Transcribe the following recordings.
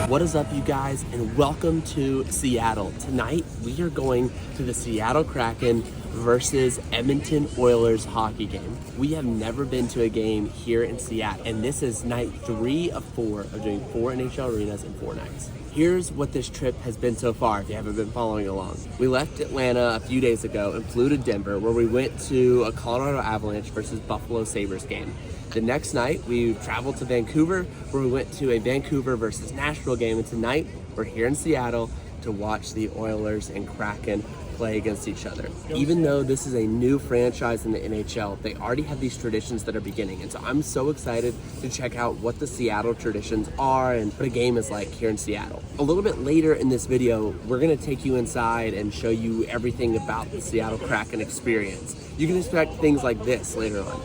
What is up, you guys, and welcome to Seattle. Tonight, we are going to the Seattle Kraken versus Edmonton Oilers hockey game. We have never been to a game here in Seattle, and this is night 3 of 4 of doing 4 NHL arenas in 4 nights. Here's what this trip has been so far, if you haven't been following along. We left Atlanta a few days ago and flew to Denver, where we went to a Colorado Avalanche versus Buffalo Sabres game. The next night, we traveled to Vancouver, where we went to a Vancouver versus Nashville game. And tonight, we're here in Seattle to watch the Oilers and Kraken play against each other. Even though this is a new franchise in the NHL, they already have these traditions that are beginning. And so I'm so excited to check out what the Seattle traditions are and what a game is like here in Seattle. A little bit later in this video, we're gonna take you inside and show you everything about the Seattle Kraken experience. You can expect things like this later on.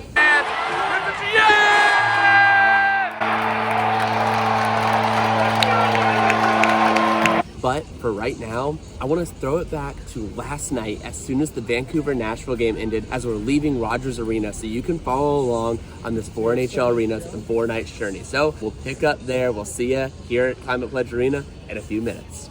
But for right now, I want to throw it back to last night as soon as the Vancouver-Nashville game ended, as we're leaving Rogers Arena, so you can follow along on this 4 NHL arenas and 4 nights journey. So we'll pick up there. We'll see you here at Climate Pledge Arena in a few minutes.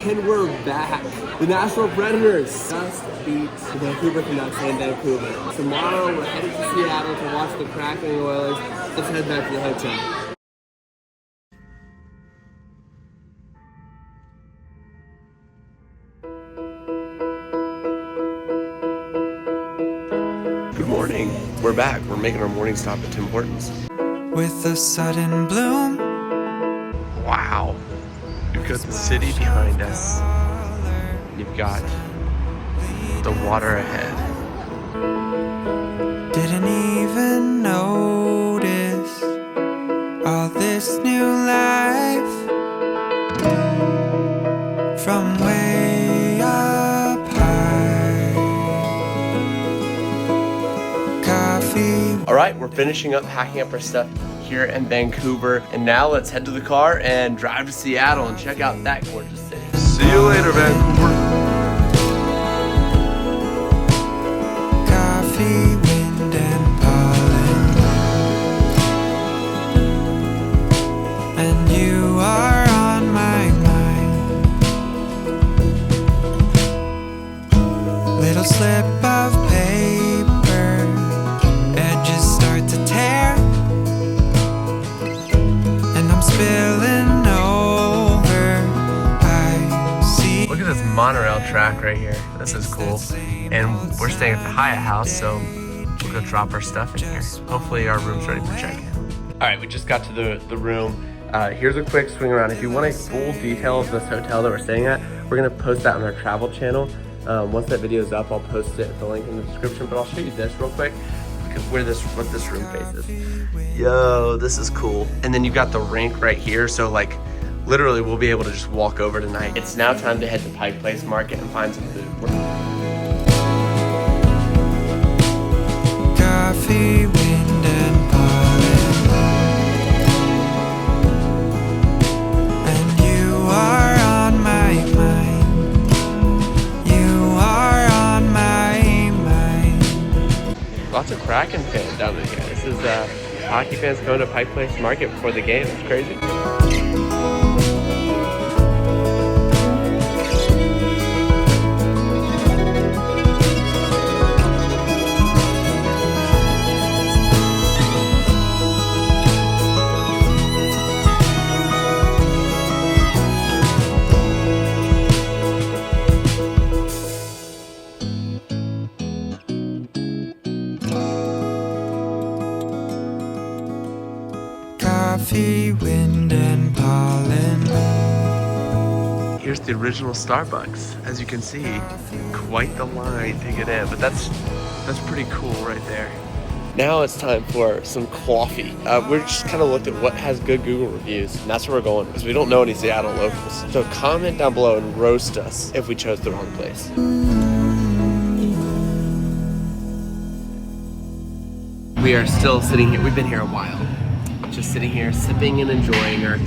And we're back. The Nashville Predators just beat the Vancouver Canucks in Vancouver. Tomorrow, we're headed to Seattle to watch the Kraken and the Oilers. Let's head back to the hotel. Good morning. We're back. We're making our morning stop at Tim Hortons. With a sudden bloom. Wow. You've got the city behind us. You've got the water ahead. Didn't even notice all this new life from way up high. Coffee. All right, we're finishing up packing up our stuff here in Vancouver, and now let's head to the car and drive to Seattle and check out that gorgeous city. See you later, Vancouver. Coffee, wind, and pollen. And you are on my mind. Little slip of paper, edges start to tear, and I'm spilling over. I see. Look at this monorail track right here. This is cool. And we're staying at the Hyatt House, so we'll go drop our stuff in here. Hopefully our room's ready for check-in. All right, we just got to the room. Here's a quick swing around. If you want a full detail of this hotel that we're staying at, we're gonna post that on our travel channel. Once that video is up, I'll post it, the link in the description, but I'll show you this real quick, what this room faces. Yo, this is cool. And then you've got the rink right here, so like literally we'll be able to just walk over tonight. It's now time to head to Pike Place Market and find some food. Coffee, wind, and pollen. And you are on my mind. You are on my mind. Lots of Kraken fans down in here. This is hockey fans going to Pike Place Market before the game. It's crazy. Coffee, wind, and pollen. Here's the original Starbucks. As you can see, quite the line to get in, but that's pretty cool right there. Now it's time for some coffee. We're just kind of looked at what has good Google reviews, and that's where we're going, because we don't know any Seattle locals. So comment down below and roast us if we chose the wrong place. We are still sitting here. We've been here a while. Just sitting here, sipping and enjoying our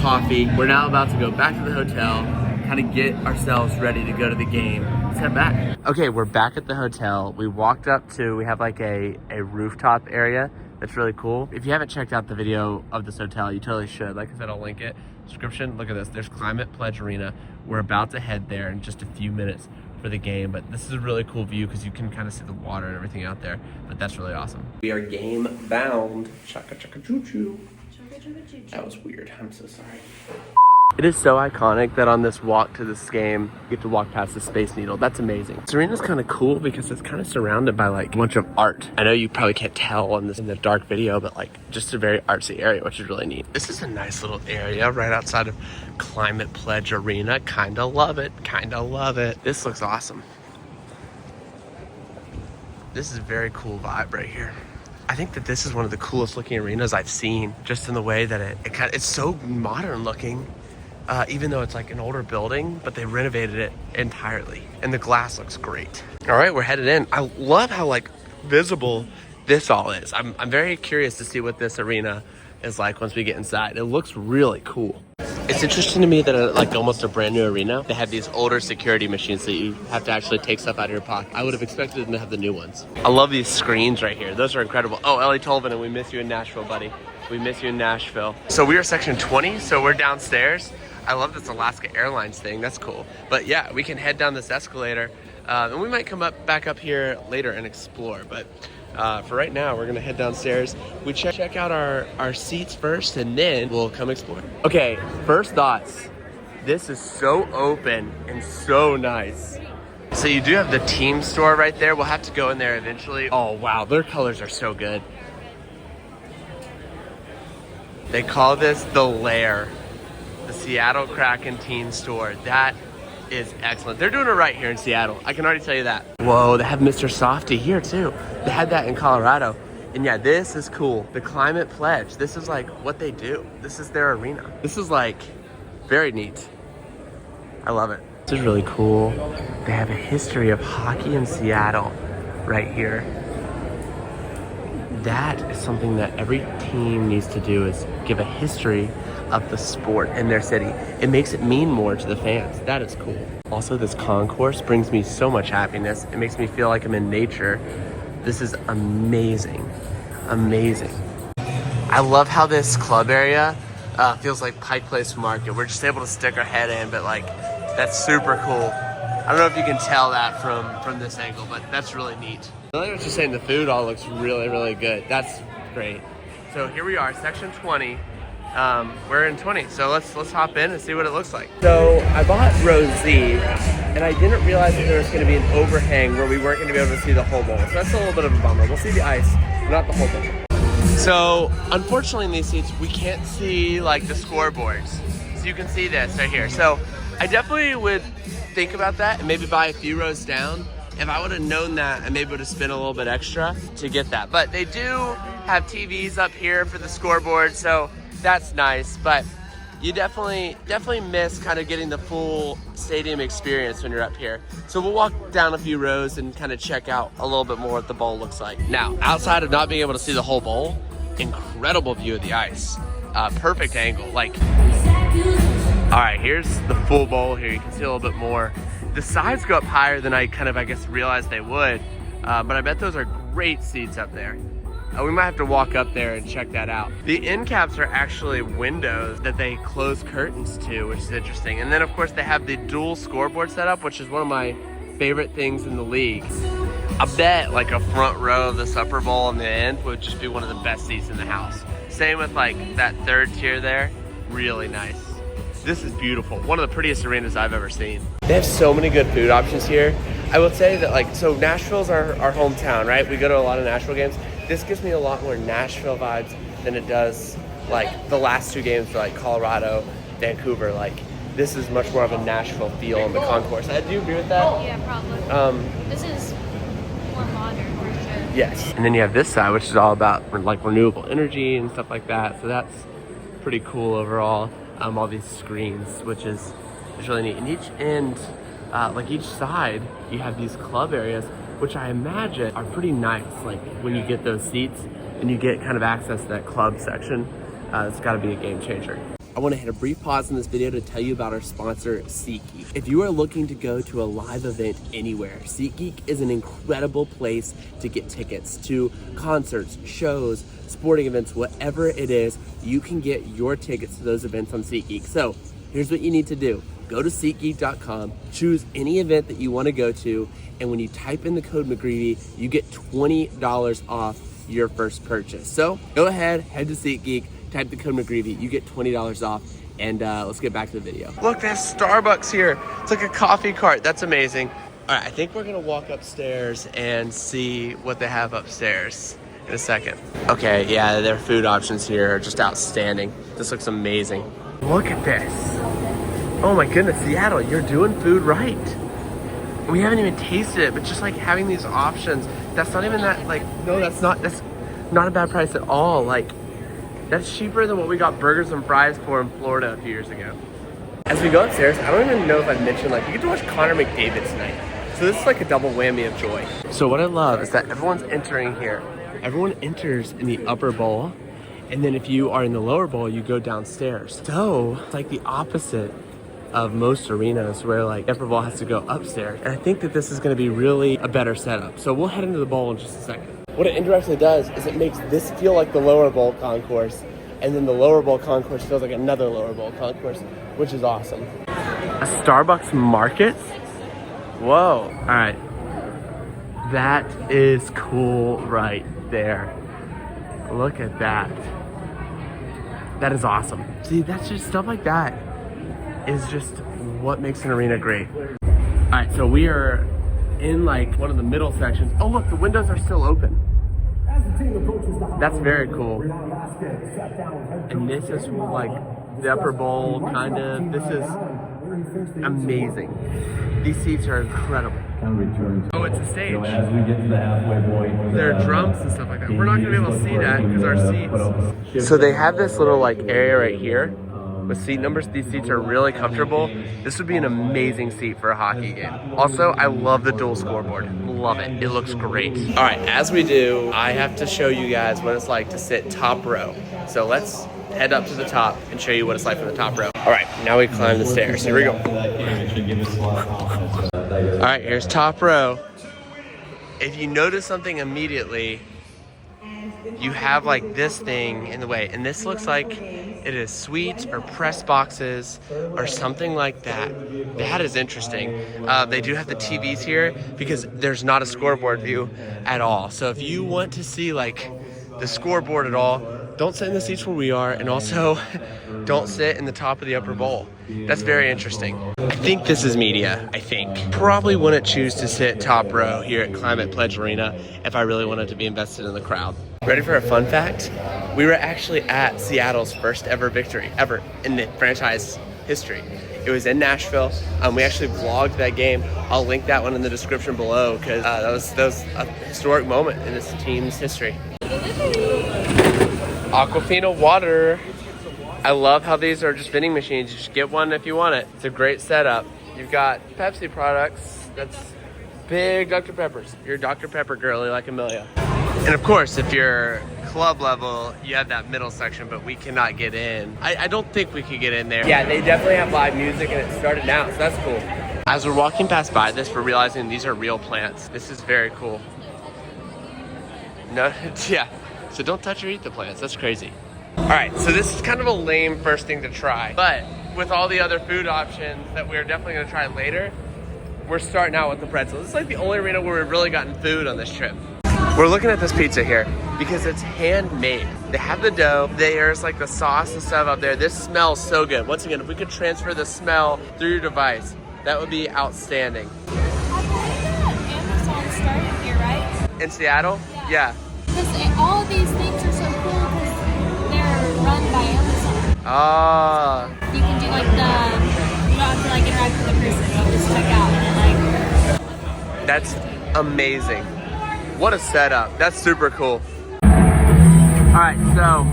coffee. We're now about to go back to the hotel, kind of get ourselves ready to go to the game. Let's head back. Okay, we're back at the hotel. We walked up to, we have like a rooftop area It's really cool. If you haven't checked out the video of this hotel, you totally should. Like I said, I'll link it. Description, look at this. There's Climate Pledge Arena. We're about to head there in just a few minutes for the game, but this is a really cool view because you can kind of see the water and everything out there, but that's really awesome. We are game bound. Chaka chaka choo choo. Chugga chugga choo choo. That was weird. I'm so sorry. It is so iconic that on this walk to this game, you get to walk past the Space Needle. That's amazing. This arena's kind of cool because it's kind of surrounded by like a bunch of art. I know you probably can't tell in the dark video, but like just a very artsy area, which is really neat. This is a nice little area right outside of Climate Pledge Arena. Kinda love it. Kinda love it. This looks awesome. This is a very cool vibe right here. I think that this is one of the coolest looking arenas I've seen, just in the way that it's so modern looking. Even though it's like an older building, but they renovated it entirely. And the glass looks great. All right, we're headed in. I love how like visible this all is. I'm very curious to see what this arena is like once we get inside. It looks really cool. It's interesting to me that like almost a brand new arena, they have these older security machines that you have to actually take stuff out of your pocket. I would have expected them to have the new ones. I love these screens right here. Those are incredible. Oh, Ellie Tolvin, and we miss you in Nashville, buddy. We miss you in Nashville. So we are section 20, so we're downstairs. I love this Alaska Airlines thing. That's cool. But yeah, we can head down this escalator, and we might come back up here later and explore. But for right now, we're gonna head downstairs. We check out our seats first, and then we'll come explore. Okay, first thoughts. This is so open and so nice. So you do have the team store right there. We'll have to go in there eventually. Oh wow, their colors are so good. They call this the Lair. The Seattle Kraken team store. That is excellent. They're doing it right here in Seattle. I can already tell you that. Whoa, they have Mr. Softy here too. They had that in Colorado. And yeah, this is cool. The Climate Pledge. This is like what they do. This is their arena. This is like very neat. I love it. This is really cool. They have a history of hockey in Seattle right here. That is something that every team needs to do, is give a history of the sport in their city. It makes it mean more to the fans. That is cool. Also, this concourse brings me so much happiness. It makes me feel like I'm in nature. This is amazing. Amazing. I love how this club area feels like Pike Place Market. We're just able to stick our head in, but like, that's super cool. I don't know if you can tell that from this angle, but that's really neat. I was just saying the food all looks really, really good. That's great. So here we are, section 20. We're in 20, so let's hop in and see what it looks like. So I bought row Z, and I didn't realize that there was going to be an overhang where we weren't going to be able to see the whole bowl. So that's a little bit of a bummer. We'll see the ice, but not the whole bowl. So unfortunately in these seats, we can't see like the scoreboards. So you can see this right here. So I definitely would think about that and maybe buy a few rows down. If I would have known that, I maybe would have spent a little bit extra to get that. But they do have TVs up here for the scoreboard, so that's nice. But you definitely miss kind of getting the full stadium experience when you're up here. So we'll walk down a few rows and kind of check out a little bit more what the bowl looks like. Now, outside of not being able to see the whole bowl, incredible view of the ice. Perfect angle. Like, all right, here's the full bowl here. You can see a little bit more. The sides go up higher than I guess realized they would, but I bet those are great seats up there. We might have to walk up there and check that out. The end caps are actually windows that they close curtains to, which is interesting. And then of course they have the dual scoreboard setup, which is one of my favorite things in the league. I bet like a front row of this upper bowl on the end would just be one of the best seats in the house. Same with like that third tier there, really nice. This is beautiful. One of the prettiest arenas I've ever seen. They have so many good food options here. I would say that like, so Nashville's our hometown, right? We go to a lot of Nashville games. This gives me a lot more Nashville vibes than it does like the last two games for like Colorado, Vancouver. Like this is much more of a Nashville feel in the concourse. Do you agree with that? Yeah, probably. This is more modern for sure. Yes. And then you have this side, which is all about like renewable energy and stuff like that. So that's pretty cool overall. All these screens, which is really neat. And each end, like each side, you have these club areas, which I imagine are pretty nice. Like when you get those seats and you get kind of access to that club section, it's got to be a game changer. I want to hit a brief pause in this video to tell you about our sponsor, SeatGeek. If you are looking to go to a live event anywhere, SeatGeek is an incredible place to get tickets to concerts, shows, sporting events, whatever it is. You can get your tickets to those events on SeatGeek. So here's what you need to do. Go to SeatGeek.com, choose any event that you want to go to, and when you type in the code McGreevy, you get $20 off your first purchase. So go ahead, head to SeatGeek, type the code McGreevy, you get $20 off, and let's get back to the video. Look, they have Starbucks here. It's like a coffee cart. That's amazing. All right, I think we're gonna walk upstairs and see what they have upstairs in a second. Okay, yeah, their food options here are just outstanding. This looks amazing. Look at this. Oh my goodness, Seattle, you're doing food right. We haven't even tasted it, but just like having these options, that's not even that, like, no, that's not a bad price at all. Like, that's cheaper than what we got burgers and fries for in Florida a few years ago. As we go upstairs, I don't even know if I mentioned, like, you get to watch Connor McDavid tonight. So this is like a double whammy of joy. So what I love is that everyone's entering here. Everyone enters in the upper bowl, and then if you are in the lower bowl, you go downstairs. So it's like the opposite of most arenas where like upper bowl has to go upstairs. And I think that this is gonna be really a better setup. So we'll head into the bowl in just a second. What it indirectly does is it makes this feel like the lower bowl concourse, and then the lower bowl concourse feels like another lower bowl concourse, which is awesome. A Starbucks market? Whoa, all right. That is cool right there. Look at that. That is awesome. See, that's just stuff like that is just what makes an arena great. All right, so we are in like one of the middle sections. Oh look, the windows are still open. That's very cool. And this is like the upper bowl, kind of. This is amazing. These seats are incredible. Oh, it's a stage. As we get to the halfway point, there are drums and stuff like that. We're not gonna be able to see that because our seats. So they have this little like area right here with seat numbers. These seats are really comfortable. This would be an amazing seat for a hockey game. Also, I love the dual scoreboard. Love it. It looks great. All right, as we do, I have to show you guys what it's like to sit top row. So let's head up to the top and show you what it's like from the top row. All right, now we climb the stairs. Here we go. All right, here's top row. If you notice something immediately, you have like this thing in the way, and this looks like it is suites or press boxes or something like that. That is interesting. They do have the TVs here because there's not a scoreboard view at all. So if you want to see like the scoreboard at all, don't sit in the seats where we are, and also don't sit in the top of the upper bowl. That's very interesting. I think this is media, I think. Probably wouldn't choose to sit top row here at Climate Pledge Arena if I really wanted to be invested in the crowd. Ready for a fun fact? We were actually at Seattle's first ever victory, ever in the franchise history. It was in Nashville. We actually vlogged that game. I'll link that one in the description below because that was a historic moment in this team's history. Aquafina water. I love how these are just vending machines. You just get one if you want it. It's a great setup. You've got Pepsi products. That's big Dr. Peppers. You're a Dr. Pepper girly like Amelia. And of course, if you're club level, you have that middle section, but we cannot get in. I don't think we could get in there. Yeah, they definitely have live music and it started now, so that's cool. As we're walking past by this, we're realizing these are real plants. This is very cool. No, yeah. So don't touch or eat the plants, that's crazy. All right, so this is kind of a lame first thing to try, but with all the other food options that we're definitely gonna try later, we're starting out with the pretzel. This is like the only arena where we've really gotten food on this trip. We're looking at this pizza here because it's handmade. They have the dough, there's like the sauce and stuff up there. This smells so good. Once again, if we could transfer the smell through your device, that would be outstanding. Amazon started here, right? In Seattle? Yeah. Because all of these things are so cool because they're run by Amazon. Ah. You can do like you don't have to like interact with the person. You just check out and then like. That's amazing. What a setup. That's super cool. All right, so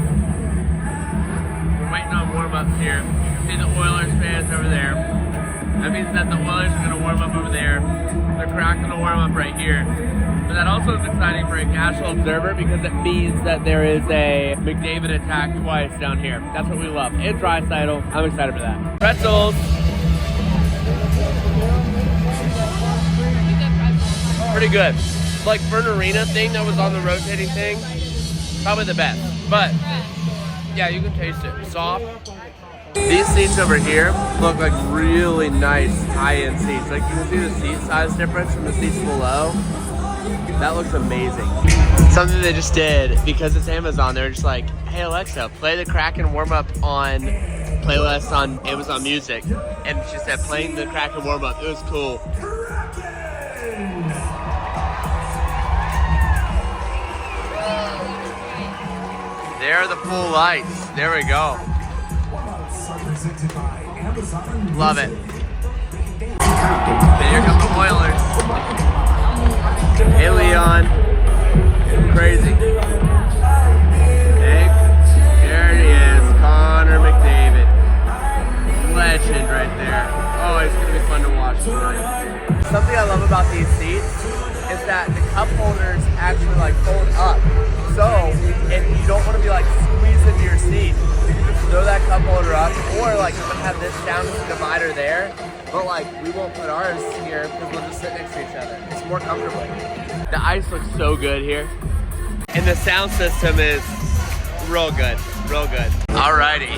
we're waiting on warm-ups here. You can see the Oilers fans over there. That means that the Oilers are gonna warm up over there. The Kraken will warm up right here. But that also is exciting for a casual observer because it means that there is a McDavid attack twice down here. That's what we love. And Draisaitl. I'm excited for that. Pretzels. Pretty good. Like Bernardina thing that was on the rotating thing, probably the best. But yeah, you can taste it. Soft. These seats over here look like really nice high-end seats. Like you can see the seat size difference from the seats below. That looks amazing. Something they just did, because it's Amazon, they're just like, hey Alexa, play the Kraken warm-up on playlist on Amazon Music. And she said playing the Kraken warm-up. It was cool. There are the full lights. There we go. Love it. And here come the Oilers. Hey Leon. Crazy. Hey, there he is. Connor McDavid. Legend right there. Oh, it's going to be fun to watch tonight. Something I love about these seats is that the cup holders actually like fold up. So if you don't want to be like squeezed into your seat, you can just throw that cup holder up, or like I'm gonna have this down to the divider there, but like we won't put ours here because we'll just sit next to each other. It's more comfortable. The ice looks so good here, and the sound system is real good, real good. Alrighty,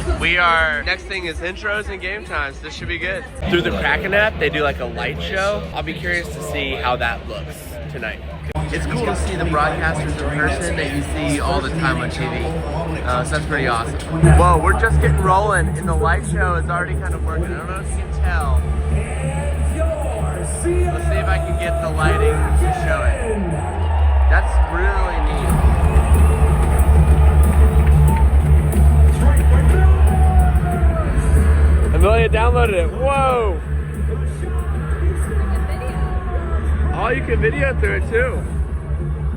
next thing is intros and game times. This should be good. Through the Kraken app, they do like a light show. I'll be curious to see how that looks tonight. It's cool to see the broadcasters in person that you see all the time on TV. So that's pretty awesome. Whoa, we're just getting rolling, and the light show is already kind of working. I don't know if you can tell. Let's see if I can get the lighting to show it. That's really neat. Amelia downloaded it. Whoa! Oh, you can video through it too.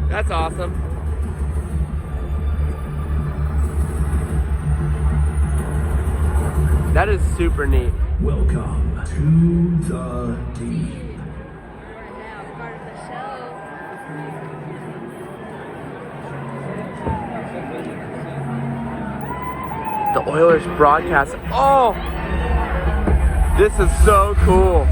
That's awesome. That is super neat. Welcome to the deep. Now part of the show. The Oilers broadcast. Oh! This is so cool.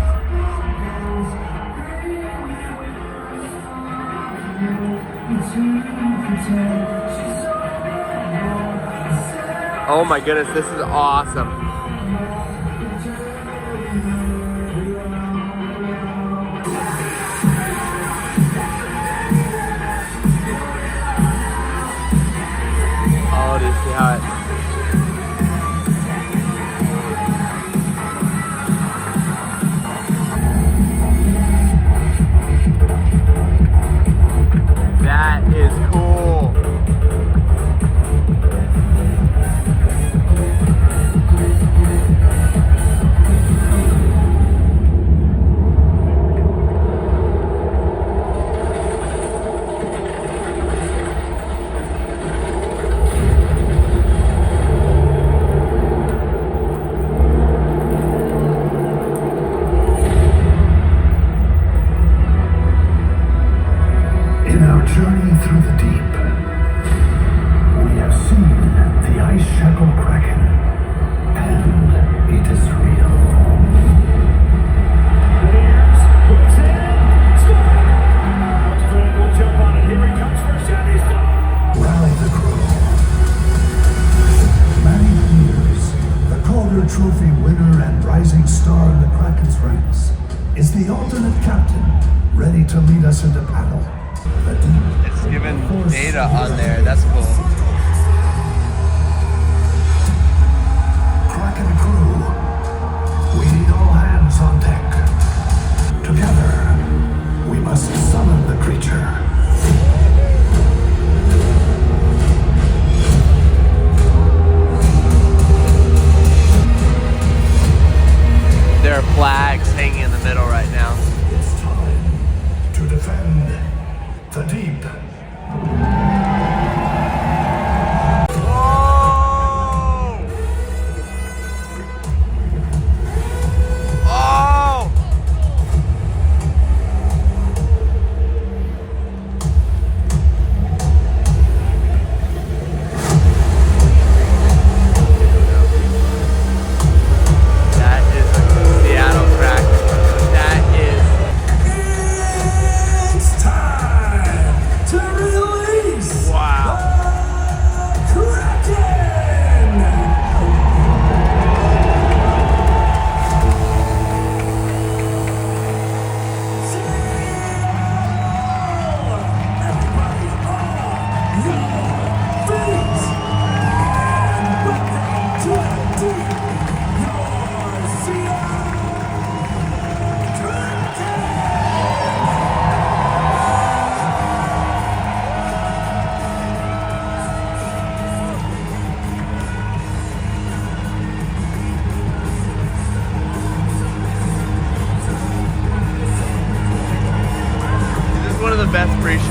Oh my goodness, this is awesome. Oh, do you see how it... That is cool. Journey through the deep, we have seen the ice-shackled Kraken, and it is real. Here's hooks in, score! We'll jump on it. Here he comes for Chevy. Rally the crew. Manny Peters, the Calder Trophy winner and rising star in the Kraken's ranks, is the alternate captain, ready to lead us into battle. It's given data on there. That's cool. Kraken crew, we need all hands on deck. Together, we must summon the creature. There are flags hanging in the middle right now. It's time to defend the deep.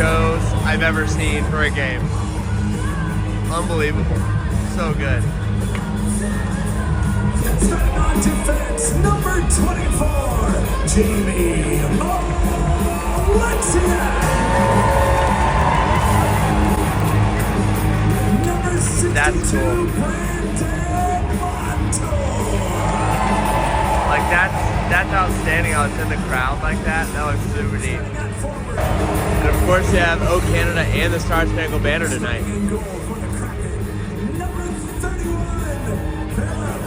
shows I've ever seen for a game. Unbelievable. So good. Starting on defense, number 24, Jamie Alexia. Number 62, That's cool. Brandon Montour. Like that's outstanding. I was in the crowd like that. That was super neat. And of course you have O Canada and the Star Spangled Banner tonight. Goal for the Kraken, number 31, Bella.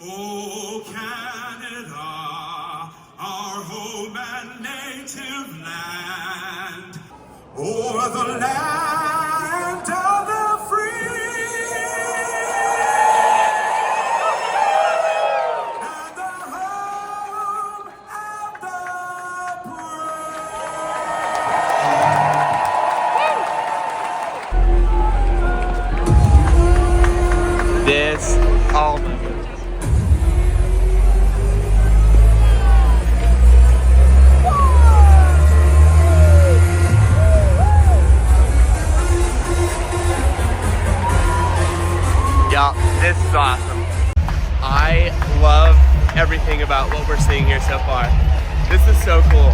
Oh, Canada, our home and native land, o'er the land of the free and the home of the brave. This, oh my goodness. Yeah, this is awesome. I love everything about what we're seeing here so far. This is so cool.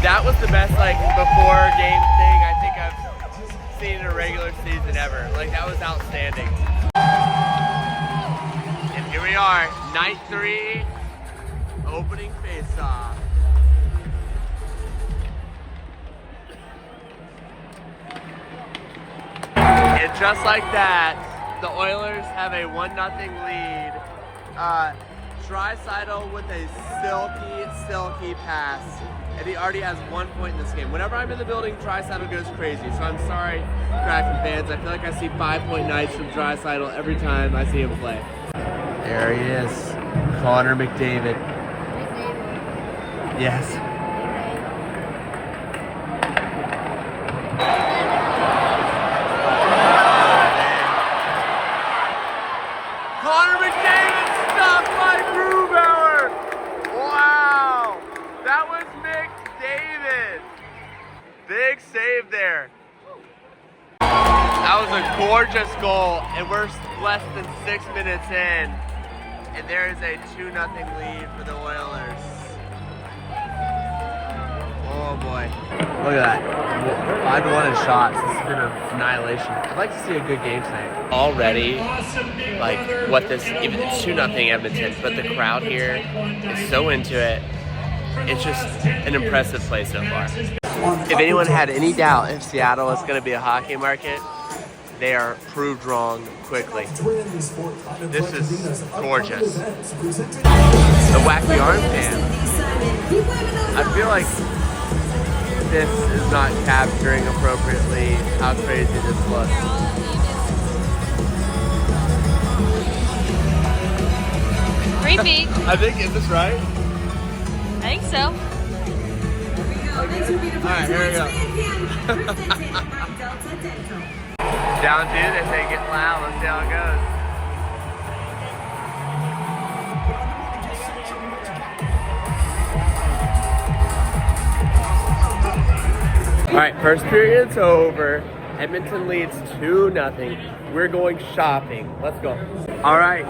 That was the best like before game thing I think I've seen in a regular season ever. Like that was outstanding. And here we are, night 3, opening face-off. And just like that, the Oilers have a 1-0 lead. Draisaitl with a silky pass. And he already has 1 point in this game. Whenever I'm in the building, Draisaitl goes crazy. So I'm sorry, Kraken fans. I feel like I see 5-point nights from Draisaitl every time I see him play. There he is, Connor McDavid. Yes. Connor McDavid stuffed by Grubauer. Wow, that was McDavid. Big save there. That was a gorgeous goal, and we're less than 6 minutes in, and there is a 2-0 lead for the Oilers. Oh boy. Look at that. 5-1 in shots. This has been an annihilation. I'd like to see a good game tonight. Already, like, what this, even it's 2-0 Edmonton, but the crowd here is so into it. It's just an impressive play so far. If anyone had any doubt if Seattle is going to be a hockey market, they are proved wrong quickly. This is gorgeous. The wacky arm fan. I feel like this is not capturing appropriately how crazy this looks. Creepy. I think, is this right? I think so. Alright, here we go. Down 2, they say get loud. Let's see how it goes. All right, first period's over. Edmonton leads 2-0. We're going shopping. Let's go. All right,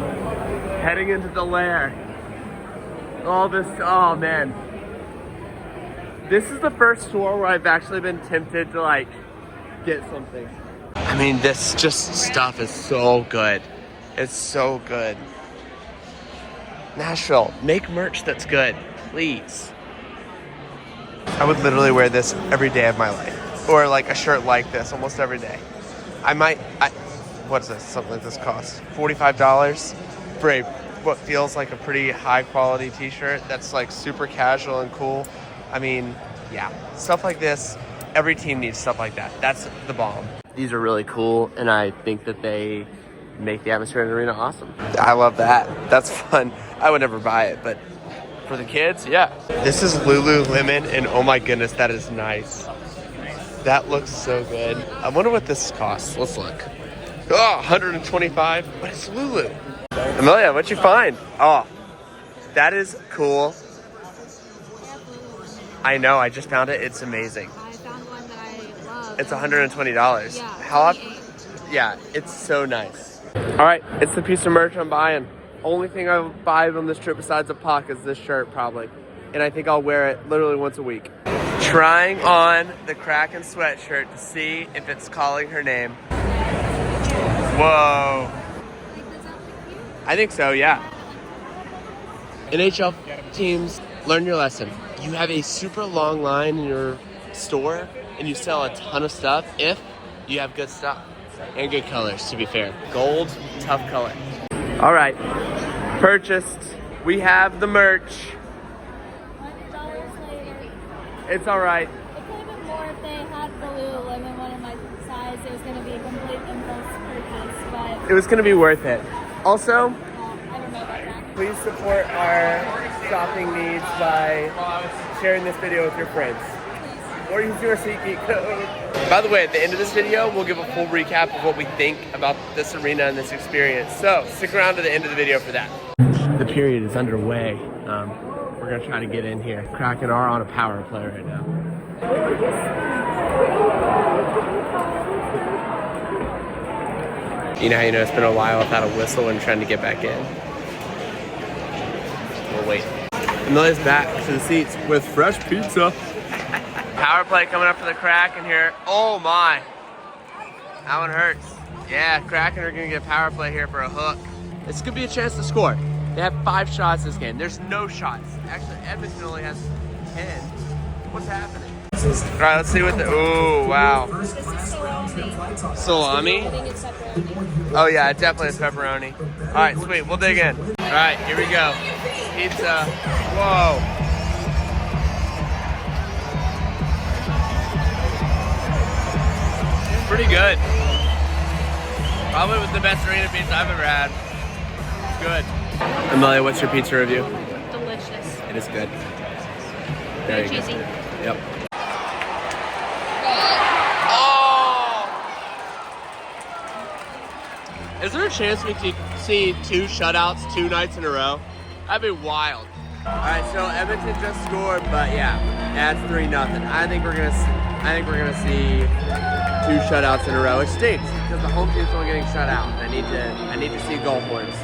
heading into the lair. Oh man. This is the first store where I've actually been tempted to like get something. I mean, this just stuff is so good. It's so good. Nashville, make merch that's good, please. I would literally wear this every day of my life. Or like a shirt like this almost every day. What's this? Something like this cost $45 for what feels like a pretty high quality t-shirt that's like super casual and cool. I mean, yeah, stuff like this, every team needs stuff like that. That's the bomb. These are really cool, and I think that they make the atmosphere in the arena awesome. I love that. That's fun. I would never buy it, but for the kids, yeah. This is Lululemon, and oh my goodness, that is nice. That looks so good. I wonder what this costs. Let's look. Oh, 125. But it's Lulu. Amelia, what'd you find? Oh, that is cool. I know, I just found it. It's amazing. I found one that I love. It's $120. Yeah, How often? Yeah, it's so nice. All right, it's the piece of merch I'm buying. Only thing I'll buy on this trip besides a puck is this shirt, probably. And I think I'll wear it literally once a week. Trying on the Kraken sweatshirt to see if it's calling her name. Whoa. I think so, yeah. NHL teams, learn your lesson. You have a super long line in your store and you sell a ton of stuff if you have good stuff and good colors, to be fair. Gold, tough color. All right, purchased. We have the merch. $100 later. It's all right. It could have been more if they had the Lululemon one in my size. It was going to be a complete impulse purchase, but It was gonna be worth it. Also, I don't know about that. please support our shopping needs by sharing this video with your friends. Or use your SeatGeek code. By the way, at the end of this video, we'll give a full recap of what we think about this arena and this experience. So stick around to the end of the video for that. The period is underway. We're gonna try to get in here. Kraken are on a power play right now. You know how you know it's been a while without a whistle and trying to get back in? We'll wait. Amelia's back to the seats with fresh pizza. Power play coming up for the Kraken here. Oh my. That one hurts. Yeah, Kraken are gonna get power play here for a hook. This could be a chance to score. They have 5 shots this game. There's no shots. Actually, Edmonton only has 10. What's happening? All right, let's see what the, ooh, wow. Salami? I think it's pepperoni. Oh yeah, it definitely is pepperoni. All right, sweet, we'll dig in. All right, here we go. Pizza, whoa. Pretty good. Probably was the best arena pizza I've ever had. It's good. Amelia, what's your pizza review? Delicious. It is good. Very good. cheesy. Yep. Oh! Is there a chance we could see 2 shutouts 2 nights in a row? That'd be wild. All right, so Edmonton just scored, but yeah, that's 3-0. I think we're gonna see 2 shutouts in a row. It stinks because the home team's only getting shut out. I need to see goal points.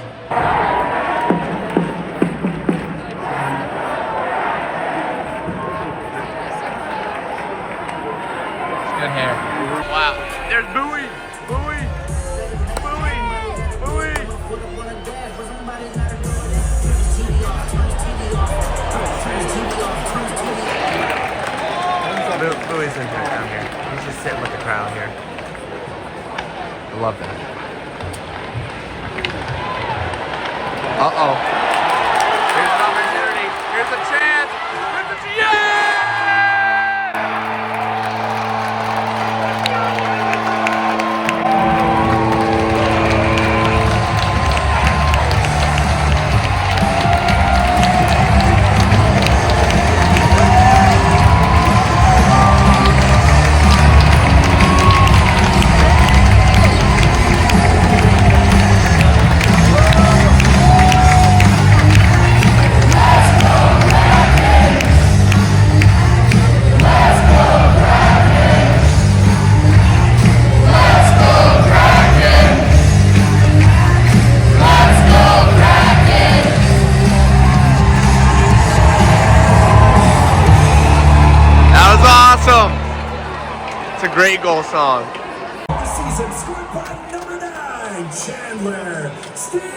Good hair. Wow. There's Bowie. Bowie. Bowie. Bowie. Bowie's in here down here. He's just sitting with the crowd here. I love that. Uh-oh. Here's an opportunity. Here's a chance. Here's a chance. It's a great goal song. The season scored by number 9, Chandler Stevenson.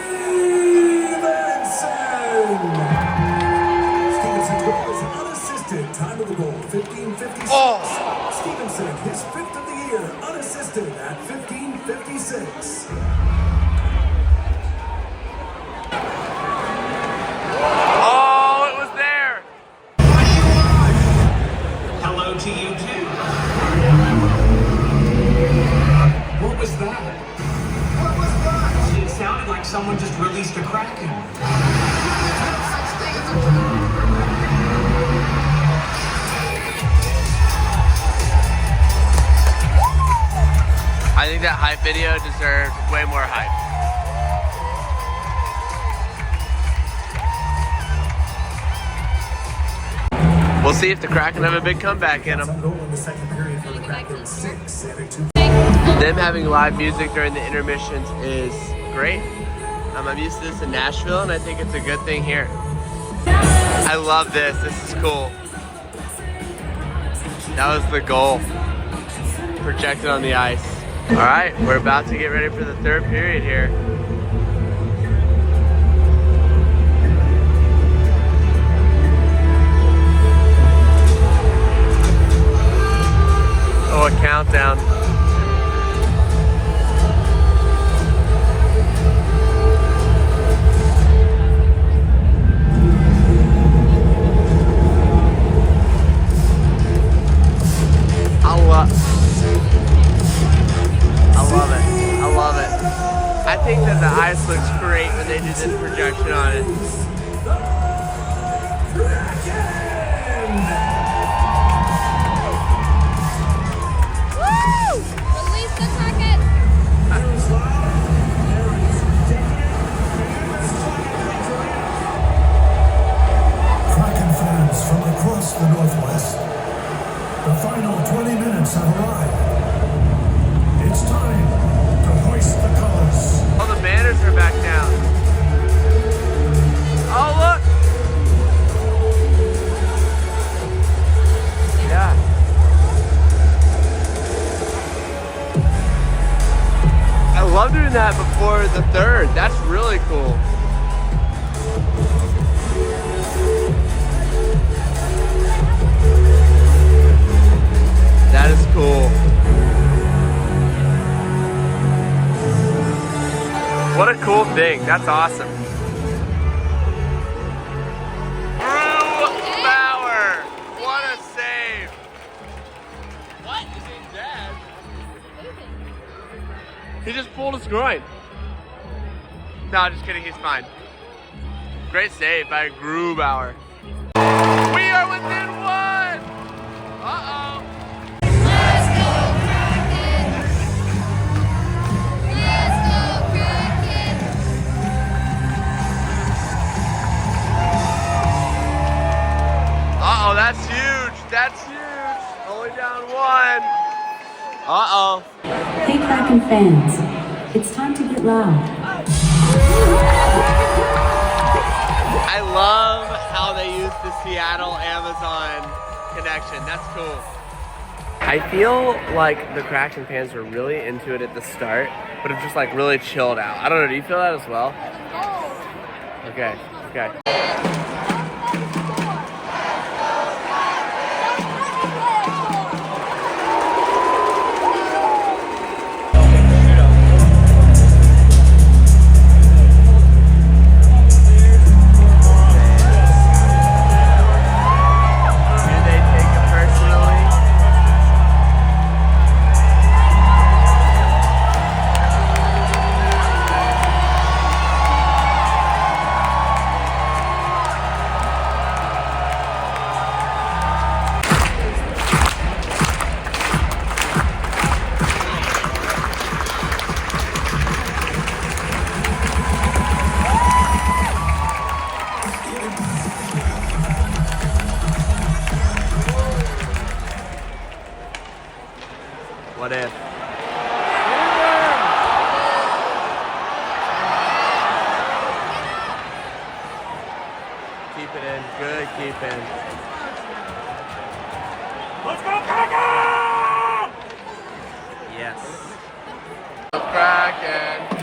Stevenson's goal is unassisted. Time of the goal, 15:56. Oh. Stevenson, his 5th of the year, unassisted at 15:56. Oh, it was there. Hello to you too. What was that? What was that? It sounded like someone just released a Kraken. I think think that hype video deserved way more hype. We'll see if the Kraken have a big comeback in them. Them having live music during the intermissions is great. I'm used to this in Nashville, and I think it's a good thing here. I love this. This is cool. That was the goal. Projected on the ice. All right, we're about to get ready for the third period here. Oh, a countdown. I love it. I think that the ice looks great when they did this projection on it. Release the Kraken! Kraken fans from across the Northwest, the final 20 minutes have arrived. It's time to hoist the colors. Oh, the banners are back down. Oh, look! Yeah. I love doing that before the third. That's really cool. That is cool. What a cool thing. That's awesome. Bauer. What a save. What? Is he dead? He just pulled his groin. No, just kidding. He's fine. Great save by Grubauer. We are within one. Uh-oh. Let's go Kraken! Let's go Kraken! Uh-oh, that's huge. That's huge. Only down one. Uh-oh. Hey Kraken fans, it's time to get loud. I love how they use the Seattle Amazon connection. That's cool. I feel like the Kraken fans were really into it at the start, but it's just like really chilled out. I don't know, do you feel that as well? Okay, okay. What if? Keep it in. Good keep in. Let's go Kraken! Yes. Go Kraken.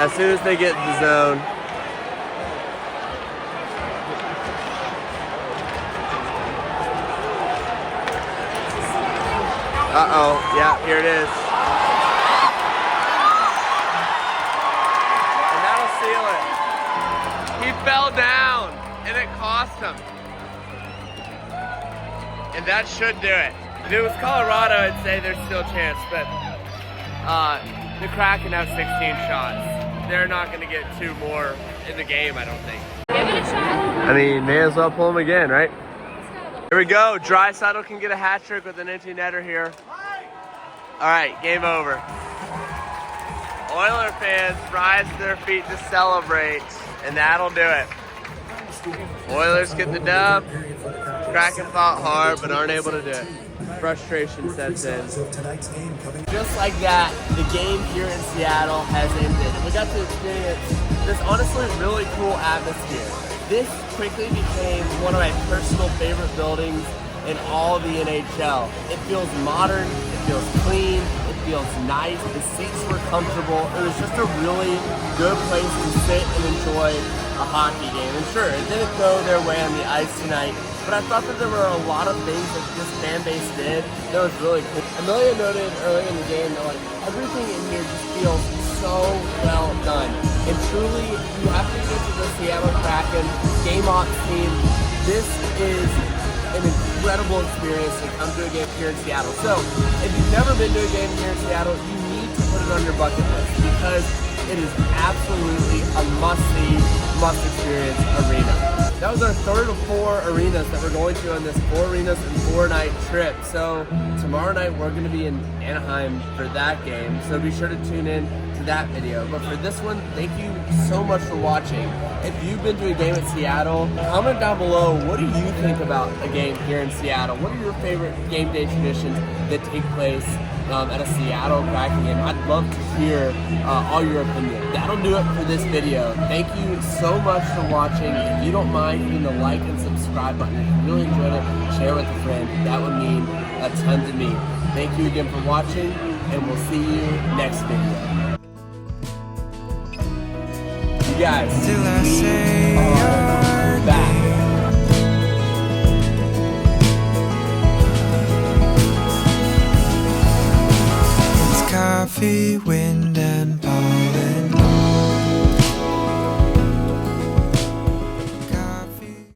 As soon as they get in the zone. Uh-oh, yeah, here it is. And that'll seal it. He fell down, and it cost him. And that should do it. If it was Colorado, I'd say there's still a chance, but the Kraken have 16 shots. They're not going to get 2 more in the game, I don't think. Give it a shot. I mean, may as well pull them again, right? Here we go. Draisaitl can get a hat trick with an empty netter here. All right, game over. Oiler fans rise to their feet to celebrate, and that'll do it. Oilers get the dub. Kraken fought hard, but aren't able to do it. Frustration sets in. Just like that, the game here in Seattle has ended. We got to experience this honestly really cool atmosphere. This quickly became one of my personal favorite buildings in all of the NHL. It feels modern, it feels clean, it feels nice, the seats were comfortable. It was just a really good place to sit and enjoy a hockey game. And sure, it didn't go their way on the ice tonight, but I thought that there were a lot of things that this fan base did that was really cool. Amelia noted early in the game that like everything in here just feels so well done. And truly, you have to get to the Seattle Kraken game ops team. This is an incredible experience to come to a game here in Seattle. So, if you've never been to a game here in Seattle, you need to put it on your bucket list because it is absolutely a must-see, must-experience arena. That was our third of 4 arenas that we're going to on this 4 arenas and 4-night trip. So tomorrow night we're going to be in Anaheim for that game. So be sure to tune in to that video. But for this one, thank you so much for watching. If you've been to a game at Seattle, comment down below, what do you think about a game here in Seattle? What are your favorite game day traditions that take place at a Seattle Kraken game? I'd love to hear all your opinions. That'll do it for this video. Thank you so much for watching. If you don't mind hitting the like and subscribe button, if you really enjoyed it, share with a friend. That would mean a ton to me. Thank you again for watching, and we'll see you next video. You guys. Till I say